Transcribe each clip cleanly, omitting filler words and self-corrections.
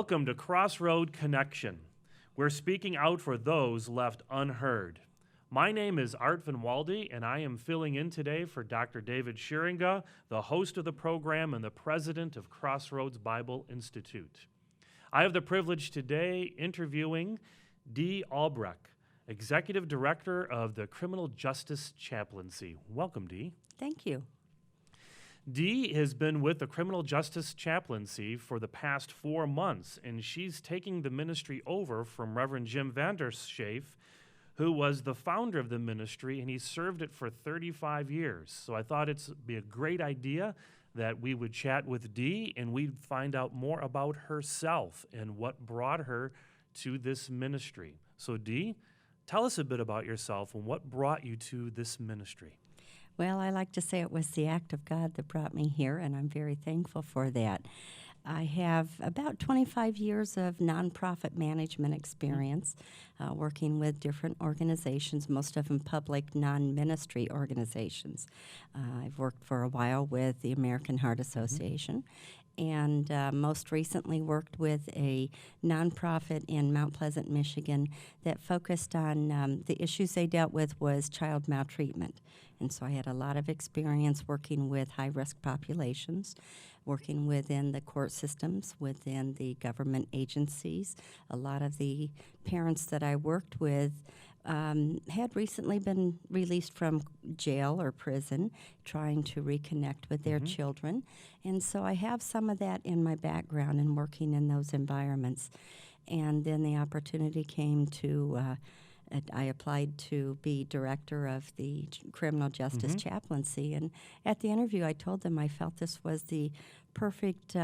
Welcome to Crossroad Connection. We're speaking out for those left unheard. My name is Art Van Walde, and I am filling in today for Dr. David Scheringa, the host of the program and the president of Crossroads Bible Institute. I have the privilege today interviewing Dee Obrecht, Executive Director of the Criminal Justice Chaplaincy. Welcome, Dee. Thank you. Dee has been with the Criminal Justice Chaplaincy for the past 4 months, and she's taking the ministry over from Reverend Jim Vander Schaaf, who was the founder of the ministry, and he served it for 35 years. So I thought it'd be a great idea that we would chat with Dee and we'd find out more about herself and what brought her to this ministry. So Dee, tell us a bit about yourself and what brought you to this ministry. Well, I like to say it was the act of God that brought me here, and I'm very thankful for that. I have about 25 years of nonprofit management experience, working with different organizations, most of them public non-ministry organizations. I've worked for a while with the American Heart Association, and most recently worked with a nonprofit in Mount Pleasant, Michigan that focused on the issues they dealt with was child maltreatment. And so I had a lot of experience working with high-risk populations, working within the court systems, within the government agencies. A lot of the parents that I worked with had recently been released from jail or prison, trying to reconnect with their children. And so I have some of that in my background in working in those environments. And then the opportunity came to I applied to be director of the Criminal Justice Chaplaincy, and at the interview I told them I felt this was the perfect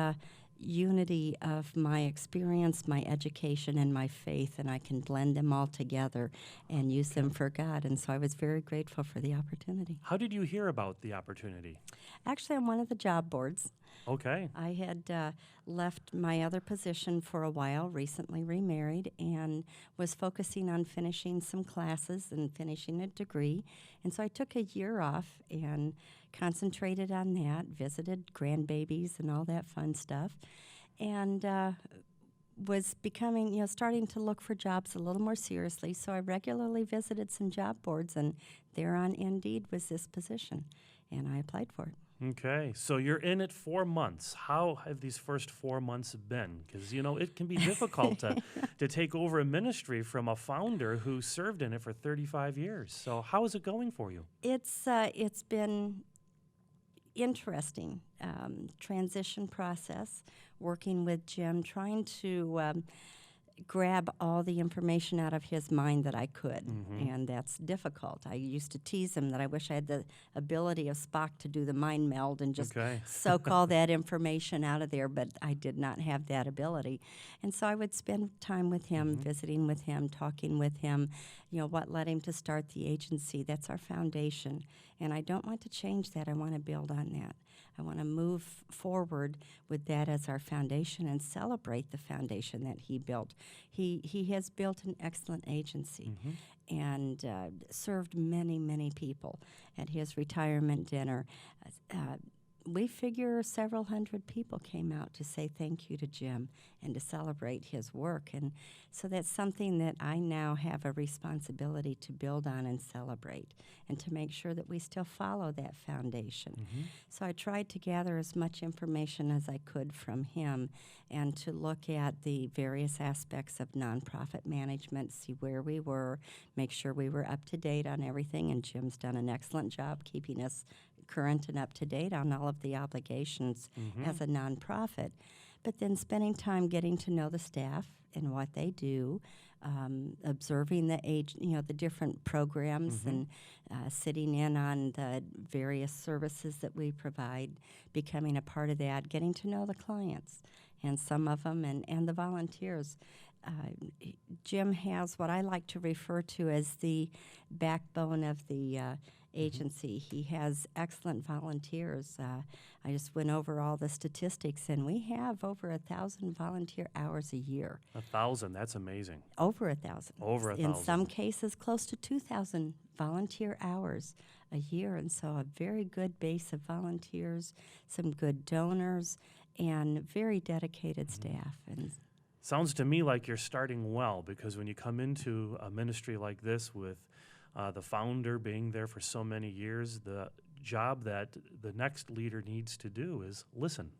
unity of my experience, my education, and my faith, and I can blend them all together and use them for God, and so I was very grateful for the opportunity. How did you hear about the opportunity? Actually, on one of the job boards. Okay. I had left my other position for a while, recently remarried, and was focusing on finishing some classes and finishing a degree. And so I took a year off and concentrated on that, visited grandbabies and all that fun stuff, and was becoming, starting to look for jobs a little more seriously. So I regularly visited some job boards, and there on Indeed was this position, and I applied for it. Okay, so you're in it 4 months. How have these first 4 months been? Because, it can be difficult to take over a ministry from a founder who served in it for 35 years. So how is it going for you? It's been interesting transition process, working with Jim, trying to grab all the information out of his mind that I could, and that's difficult. I used to tease him that I wish I had the ability of Spock to do the mind meld and just soak all that information out of there, but I did not have that ability. And so I would spend time with him, visiting with him, talking with him, what led him to start the agency. That's our foundation, and I don't want to change that. I want to build on that. I want to move forward with that as our foundation and celebrate the foundation that he built. He has built an excellent agency and served many, many people. At his retirement dinner, we figure several hundred people came out to say thank you to Jim and to celebrate his work. And so that's something that I now have a responsibility to build on and celebrate and to make sure that we still follow that foundation. So I tried to gather as much information as I could from him and to look at the various aspects of nonprofit management, see where we were, make sure we were up to date on everything. And Jim's done an excellent job keeping us current and up to date on all of the obligations as a nonprofit, but then spending time getting to know the staff and what they do, observing the different programs and sitting in on the various services that we provide, becoming a part of that, getting to know the clients and some of them and the volunteers. Jim has what I like to refer to as the backbone of the agency. He has excellent volunteers. I just went over all the statistics, and we have over 1,000 volunteer hours a year. 1,000, that's amazing. Over 1,000. Over 1,000. In some cases, close to 2,000 volunteer hours a year, and so a very good base of volunteers, some good donors, and very dedicated staff. And Sounds to me like you're starting well, because when you come into a ministry like this with the founder being there for so many years, the job that the next leader needs to do is listen.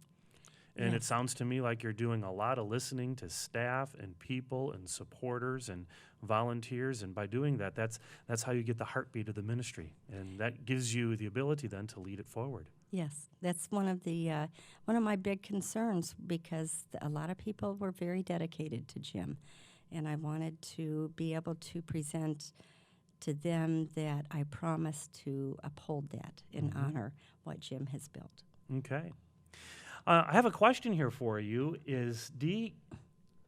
And it Yes. sounds to me like you're doing a lot of listening to staff and people and supporters and volunteers. And by doing that, that's how you get the heartbeat of the ministry. And that gives you the ability then to lead it forward. Yes, that's one of my big concerns, because a lot of people were very dedicated to Jim, and I wanted to be able to present to them that I promise to uphold that and honor what Jim has built. Okay. I have a question here for you. Dee,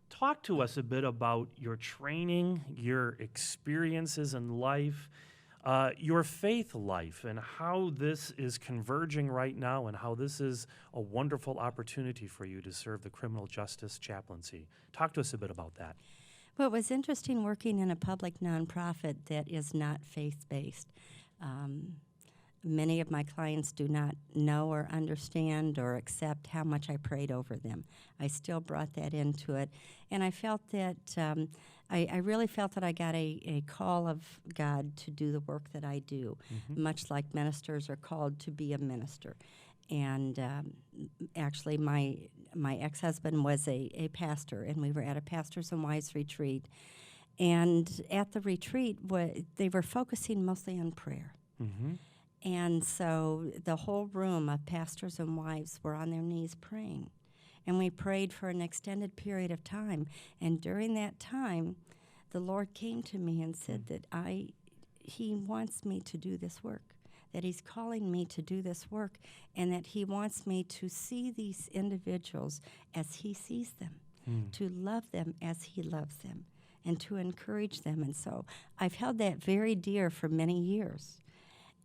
talk to us a bit about your training, your experiences in life, your faith life, and how this is converging right now, and how this is a wonderful opportunity for you to serve the Criminal Justice Chaplaincy. Talk to us a bit about that. Well, it was interesting working in a public nonprofit that is not faith-based. Many of my clients do not know or understand or accept how much I prayed over them. I still brought that into it, and I felt that I really felt that I got a call of God to do the work that I do, much like ministers are called to be a minister. And actually, my ex-husband was a pastor, and we were at a pastors and wives retreat. And at the retreat, they were focusing mostly on prayer. And so the whole room of pastors and wives were on their knees praying. And we prayed for an extended period of time. And during that time, the Lord came to me and said that He wants me to do this work, that He's calling me to do this work, and that He wants me to see these individuals as He sees them, to love them as He loves them, and to encourage them. And so I've held that very dear for many years.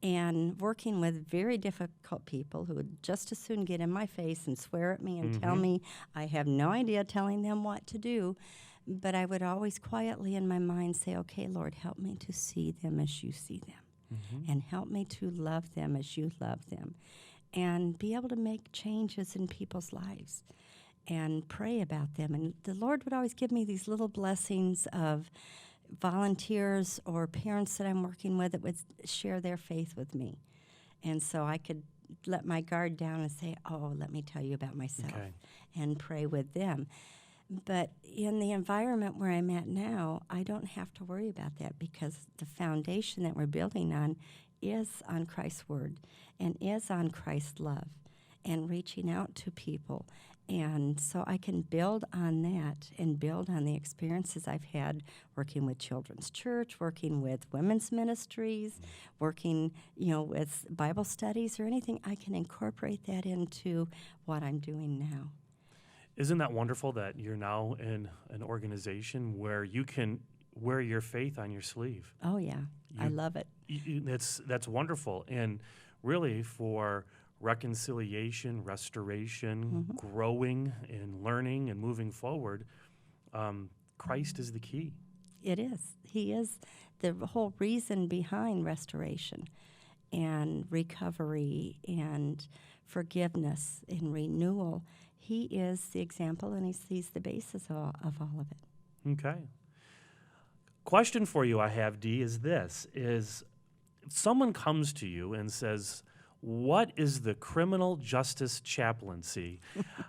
And working with very difficult people who would just as soon get in my face and swear at me and tell me I have no idea, telling them what to do. But I would always quietly in my mind say, okay, Lord, help me to see them as you see them. And help me to love them as you love them. And be able to make changes in people's lives and pray about them. And the Lord would always give me these little blessings of volunteers or parents that I'm working with that would share their faith with me. And so I could let my guard down and say, oh, let me tell you about myself, and pray with them. But in the environment where I'm at now, I don't have to worry about that, because the foundation that we're building on is on Christ's Word and is on Christ's love and reaching out to people. And so I can build on that and build on the experiences I've had working with Children's Church, working with women's ministries, working, with Bible studies or anything. I can incorporate that into what I'm doing now. Isn't that wonderful that you're now in an organization where you can wear your faith on your sleeve? Oh, yeah. I love it. That's wonderful. And really, for reconciliation, restoration, growing and learning and moving forward, Christ is the key. It is. He is the whole reason behind restoration and recovery and forgiveness and renewal. He is the example, and he's the basis of all of it. Okay. Question for you I have, Dee, is this. If someone comes to you and says, what is the Criminal Justice Chaplaincy?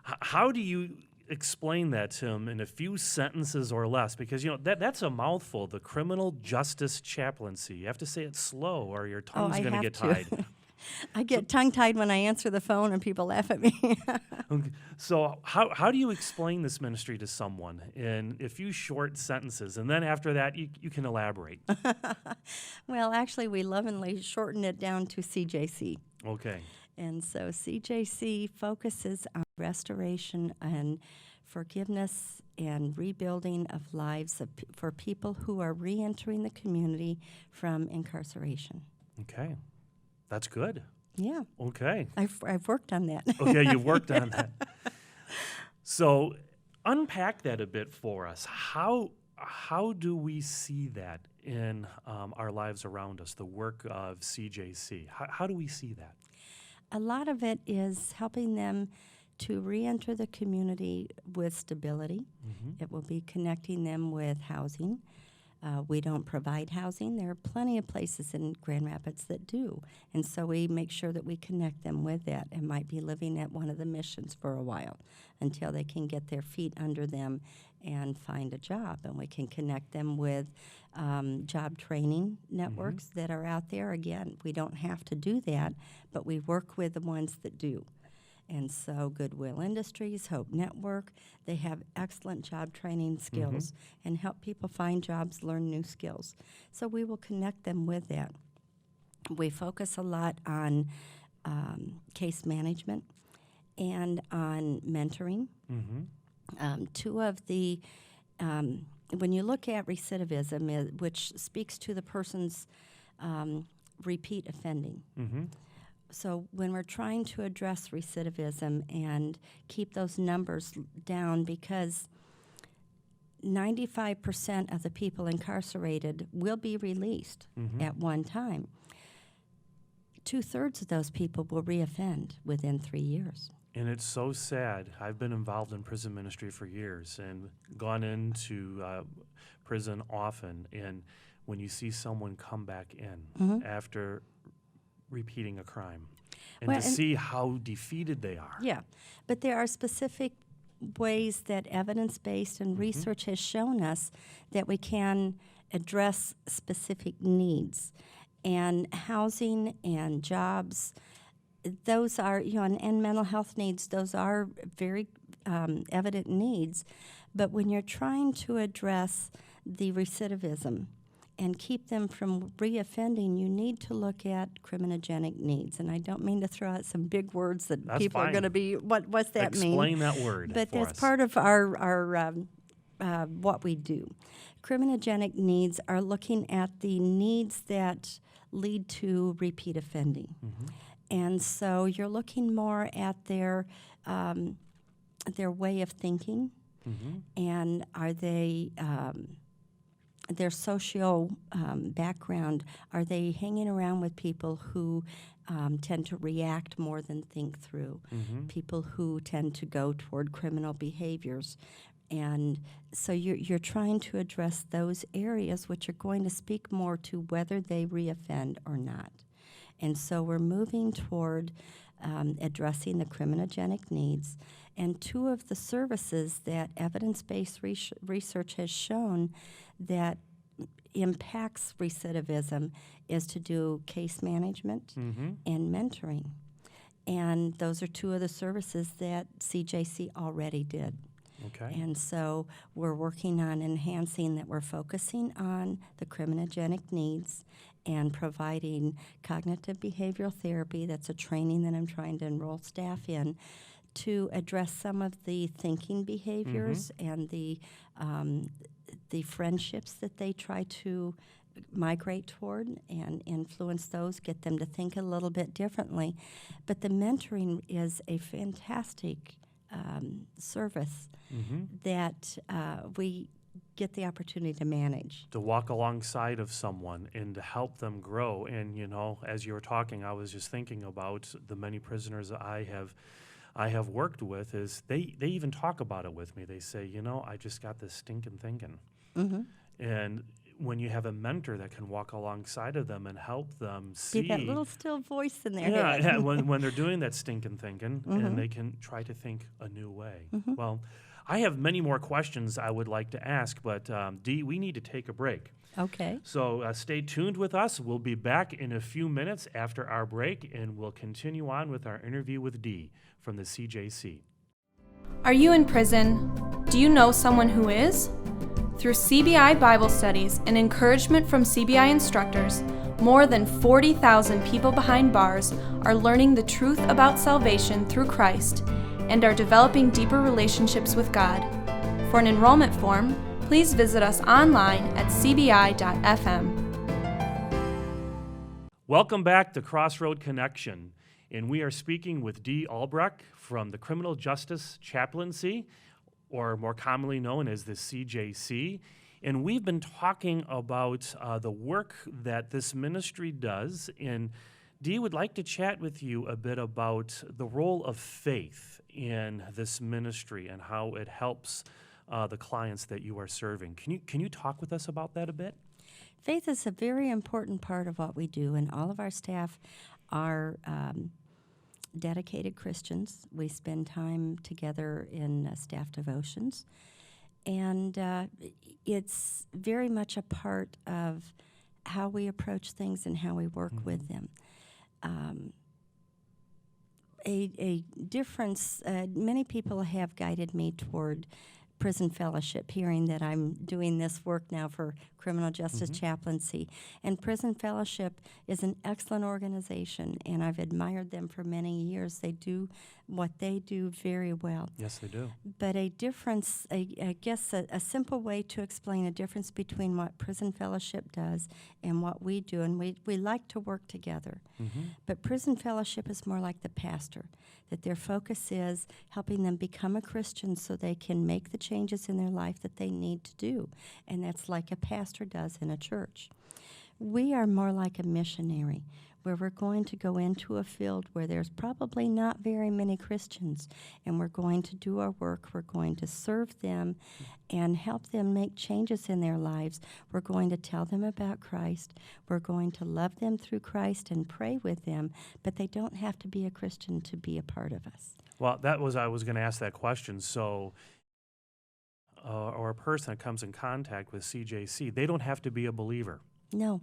How do you explain that to him in a few sentences or less? Because, that's a mouthful, the Criminal Justice Chaplaincy. You have to say it slow or your tongue's going to get tied. I get tongue-tied when I answer the phone and people laugh at me. Okay. So how do you explain this ministry to someone in a few short sentences? And then after that, you can elaborate. Well, actually, we lovingly shorten it down to CJC. Okay. And so CJC focuses on restoration and forgiveness and rebuilding of lives for people who are reentering the community from incarceration. Okay. That's good. Yeah. Okay. I've worked on that. Okay, you've worked on that. So unpack that a bit for us. How do we see that in our lives around us, the work of CJC? How do we see that? A lot of it is helping them to re-enter the community with stability. It will be connecting them with housing. We don't provide housing. There are plenty of places in Grand Rapids that do. And so we make sure that we connect them with that. It might be living at one of the missions for a while until they can get their feet under them and find a job. And we can connect them with job training networks that are out there. Again, we don't have to do that, but we work with the ones that do. And so Goodwill Industries, Hope Network, they have excellent job training skills and help people find jobs, learn new skills. So we will connect them with that. We focus a lot on case management and on mentoring. Two of the, when you look at recidivism, which speaks to the person's repeat offending, so when we're trying to address recidivism and keep those numbers down, because 95% of the people incarcerated will be released at one time, 2/3 of those people will reoffend within 3 years. And it's so sad. I've been involved in prison ministry for years and gone into prison often. And when you see someone come back in after repeating a crime, and to see how defeated they are. Yeah, but there are specific ways that evidence-based and research has shown us that we can address specific needs. And housing and jobs, those are, and mental health needs, those are very evident needs. But when you're trying to address the recidivism and keep them from reoffending, you need to look at criminogenic needs. And I don't mean to throw out some big words that That's people fine. are going to be, what's that mean? Explain that word But for that's us. part of our what we do. Criminogenic needs are looking at the needs that lead to repeat offending. And so you're looking more at their way of thinking, and are they their social background, are they hanging around with people who tend to react more than think through, people who tend to go toward criminal behaviors. And so you're trying to address those areas which are going to speak more to whether they reoffend or not. And so we're moving toward addressing the criminogenic needs. And two of the services that evidence-based research has shown that impacts recidivism is to do case management and mentoring. And those are two of the services that CJC already did. Okay. And so we're working on enhancing that. We're focusing on the criminogenic needs and providing cognitive behavioral therapy. That's a training that I'm trying to enroll staff in to address some of the thinking behaviors and the friendships that they try to migrate toward and influence those, get them to think a little bit differently. But the mentoring is a fantastic service that we get the opportunity to manage. To walk alongside of someone and to help them grow. And, as you were talking, I was just thinking about the many prisoners I have worked with, is they even talk about it with me. They say, I just got this stinking thinking. And when you have a mentor that can walk alongside of them and help them see. Be that little still voice in their head. Yeah, when they're doing that stinking thinking, and they can try to think a new way. Well, I have many more questions I would like to ask, but Dee, we need to take a break. Okay. So stay tuned with us. We'll be back in a few minutes after our break, and we'll continue on with our interview with Dee from the CJC. Are you in prison? Do you know someone who is? Through CBI Bible studies and encouragement from CBI instructors, more than 40,000 people behind bars are learning the truth about salvation through Christ and are developing deeper relationships with God. For an enrollment form, please visit us online at cbi.fm. Welcome back to Crossroad Connection, and we are speaking with Dee Obrecht from the Criminal Justice Chaplaincy, or more commonly known as the CJC. And we've been talking about the work that this ministry does in Dee would like to chat with you a bit about the role of faith in this ministry and how it helps the clients that you are serving. Can you talk with us about that a bit? Faith is a very important part of what we do, and all of our staff are dedicated Christians. We spend time together in staff devotions, and it's very much a part of how we approach things and how we work with them. A difference, many people have guided me toward prison fellowship, hearing that I'm doing this work now for Criminal Justice Chaplaincy. And prison fellowship is an excellent organization, and I've admired them for many years. They do what they do very well. Yes, they do. But a difference, I guess a simple way to explain a difference between what prison fellowship does and what we do, and we like to work together. But prison fellowship is more like the pastor, that their focus is helping them become a Christian so they can make the changes in their life that they need to do. And that's like a pastor does in a church. We are more like a missionary, where we're going to go into a field where there's probably not very many Christians, and we're going to do our work. We're going to serve them and help them make changes in their lives. We're going to tell them about Christ. We're going to love them through Christ and pray with them, but they don't have to be a Christian to be a part of us. Well, I was going to ask that question. So, or a person that comes in contact with CJC, they don't have to be a believer. No.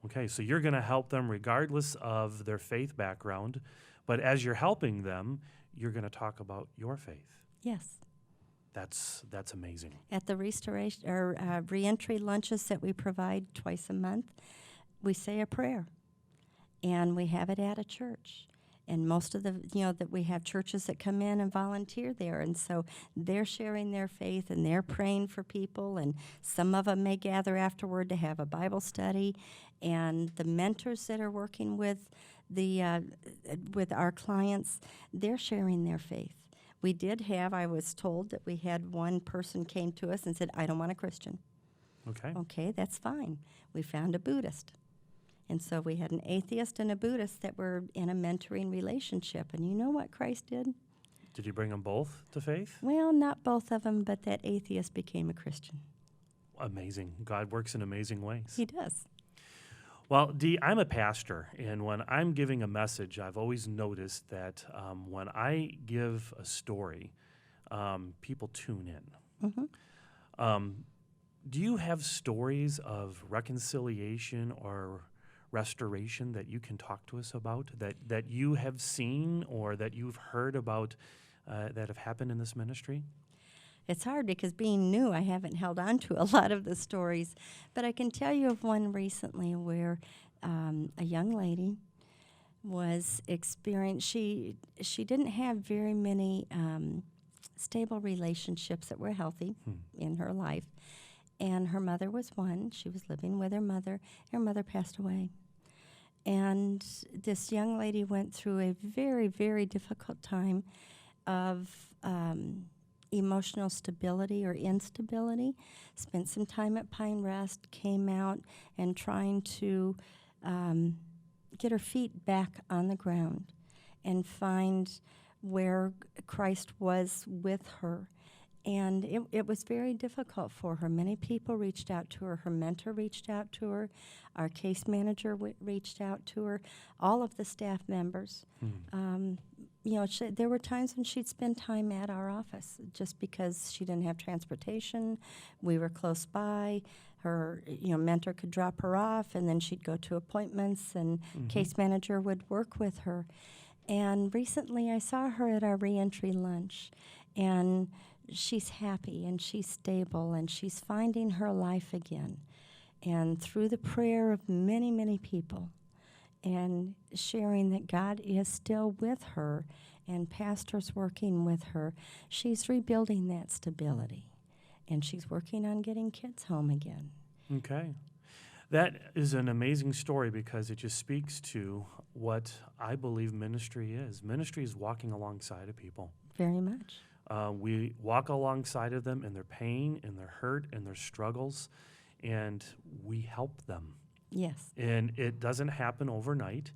Okay, so you're going to help them regardless of their faith background, but as you're helping them, you're going to talk about your faith. Yes. That's amazing. At the restoration or reentry lunches that we provide twice a month, we say a prayer, and we have it at a church. And most of the, that we have churches that come in and volunteer there. And so they're sharing their faith and they're praying for people. And some of them may gather afterward to have a Bible study. And the mentors that are working with with our clients, they're sharing their faith. We did have, I was told that we had one person came to us and said, I don't want a Christian. Okay. Okay, that's fine. We found a Buddhist. And so we had an atheist and a Buddhist that were in a mentoring relationship. And you know what Christ did? Did you bring them both to faith? Well, not both of them, but that atheist became a Christian. Amazing. God works in amazing ways. He does. Well, Dee, I'm a pastor, and when I'm giving a message, I've always noticed that when I give a story, people tune in. Do you have stories of reconciliation or restoration that you can talk to us about, that you have seen or that you've heard about that have happened in this ministry? It's hard because being new, I haven't held on to a lot of the stories. But I can tell you of one recently where a young lady was she didn't have very many stable relationships that were healthy in her life. And her mother was one. She was living with her mother. Her mother passed away. And this young lady went through a very, very difficult time of emotional stability or instability, spent some time at Pine Rest, came out and trying to get her feet back on the ground and find where Christ was with her. And it was very difficult for her. Many people reached out to her. Her mentor reached out to her. Our case manager reached out to her. All of the staff members. There were times when she'd spend time at our office just because she didn't have transportation. We were close by. Her mentor could drop her off, and then she'd go to appointments, and case manager would work with her. And recently I saw her at our reentry lunch, and she's happy and she's stable and she's finding her life again. And through the prayer of many, many people and sharing that God is still with her and pastors working with her, she's rebuilding that stability. And she's working on getting kids home again. Okay. That is an amazing story because it just speaks to what I believe ministry is. Ministry is walking alongside of people. Very much. We walk alongside of them in their pain, in their hurt, in their struggles, and we help them. Yes. And it doesn't happen overnight,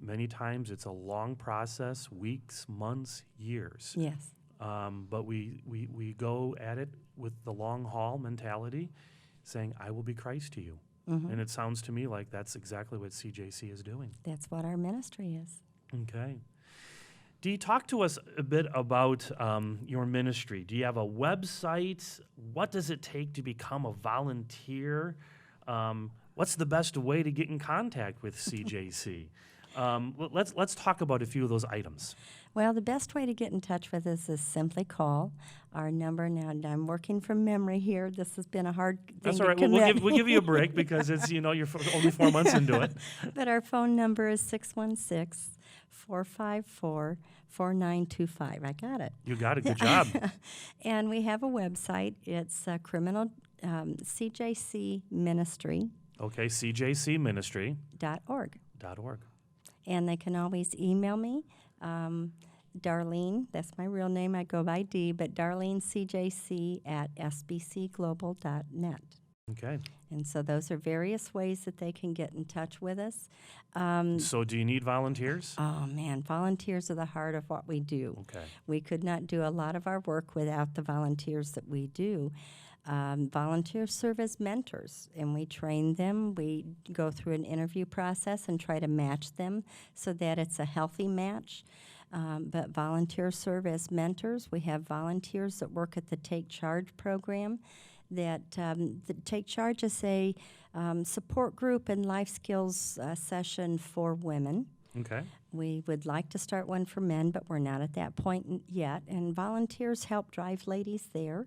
Many times it's a long process, weeks, months, years. Yes. But we go at it with the long haul mentality, saying, I will be Christ to you. And it sounds to me like that's exactly what CJC is doing. That's what our ministry is. Okay. Dee, talk to us a bit about your ministry. Do you have a website? What does it take to become a volunteer? What's the best way to get in contact with CJC? Let's talk about a few of those items. Well, the best way to get in touch with us is simply call our number. Now, I'm working from memory here. This has been a hard thing That's to all right. commit. We'll give you a break because it's, you're only 4 months into it. But our phone number is 616-454-4925. I got it. You got it. Good job. And we have a website. It's Criminal CJC Ministry. Okay, CJCministry.org. And they can always email me. Darlene, that's my real name. I go by Dee, but darlenecjc@sbcglobal.net. Okay. And so those are various ways that they can get in touch with us. So do you need volunteers? Oh, man, volunteers are the heart of what we do. Okay. We could not do a lot of our work without the volunteers that we do. Volunteers serve as mentors, and we train them. We go through an interview process and try to match them so that it's a healthy match. But volunteers serve as mentors. We have volunteers that work at the Take Charge program. The Take Charge is a support group and life skills session for women. Okay. We would like to start one for men, but we're not at that point yet. And volunteers help drive ladies there.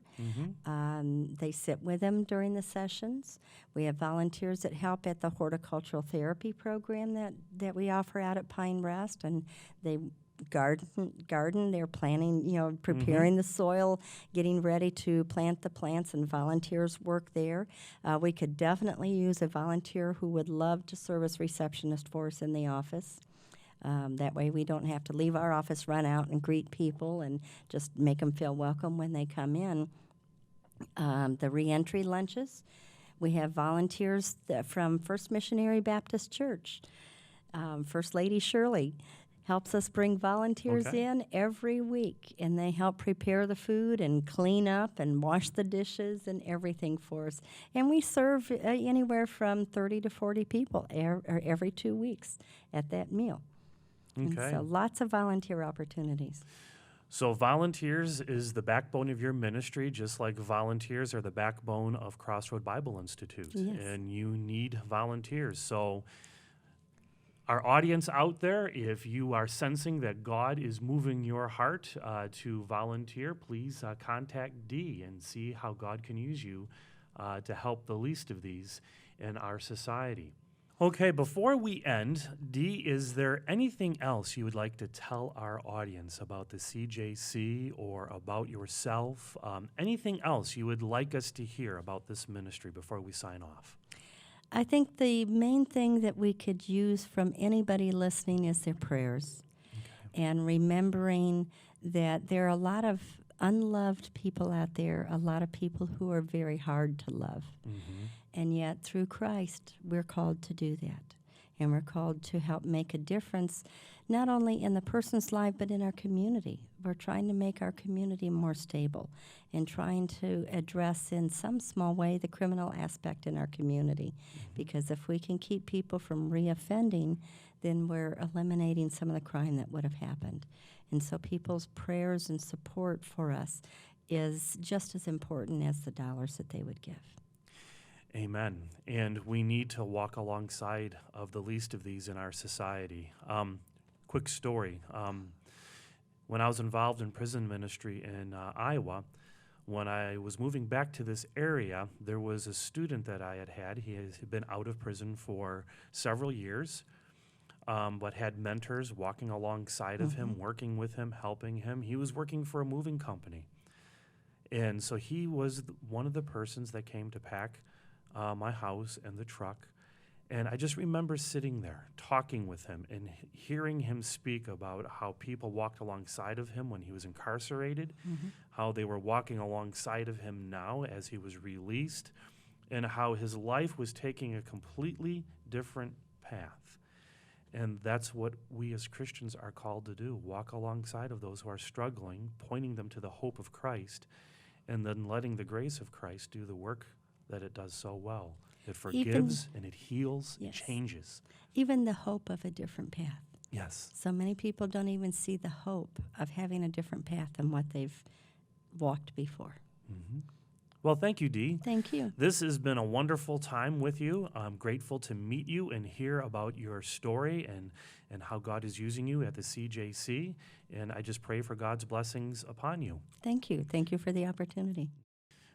They sit with them during the sessions. We have volunteers that help at the horticultural therapy program that we offer out at Pine Rest, and they garden. They're planting, preparing the soil, getting ready to plant the plants, and volunteers work there. We could definitely use a volunteer who would love to serve as receptionist for us in the office. That way we don't have to leave our office, run out and greet people and just make them feel welcome when they come in. The reentry lunches, we have volunteers from First Missionary Baptist Church. First Lady Shirley helps us bring volunteers in every week, and they help prepare the food and clean up and wash the dishes and everything for us. And we serve anywhere from 30 to 40 people every 2 weeks at that meal. Okay. And so lots of volunteer opportunities. So volunteers is the backbone of your ministry, just like volunteers are the backbone of Crossroad Bible Institute. Yes. And you need volunteers. So our audience out there, if you are sensing that God is moving your heart to volunteer, please contact Dee and see how God can use you to help the least of these in our society. Okay, before we end, Dee, is there anything else you would like to tell our audience about the CJC or about yourself? Anything else you would like us to hear about this ministry before we sign off? I think the main thing that we could use from anybody listening is their prayers. And remembering that there are a lot of unloved people out there, a lot of people who are very hard to love. And yet through Christ, we're called to do that. And we're called to help make a difference, not only in the person's life, but in our community. We're trying to make our community more stable and trying to address in some small way the criminal aspect in our community. Because if we can keep people from reoffending, then we're eliminating some of the crime that would have happened. And so people's prayers and support for us is just as important as the dollars that they would give. Amen. And we need to walk alongside of the least of these in our society. Quick story. When I was involved in prison ministry in Iowa, when I was moving back to this area, there was a student that I had. He had been out of prison for several years, but had mentors walking alongside of him, working with him, helping him. He was working for a moving company. And so he was one of the persons that came to pack my house and the truck. And I just remember sitting there, talking with him, and hearing him speak about how people walked alongside of him when he was incarcerated, how they were walking alongside of him now as he was released, and how his life was taking a completely different path. And that's what we as Christians are called to do, walk alongside of those who are struggling, pointing them to the hope of Christ, and then letting the grace of Christ do the work that it does so well. It forgives and it heals, Yes. changes. Even the hope of a different path. Yes. So many people don't even see the hope of having a different path than what they've walked before. Mm-hmm. Well, thank you, Dee. Thank you. This has been a wonderful time with you. I'm grateful to meet you and hear about your story and how God is using you at the CJC. And I just pray for God's blessings upon you. Thank you. Thank you for the opportunity.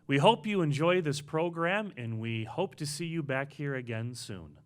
We hope you enjoy this program, and we hope to see you back here again soon.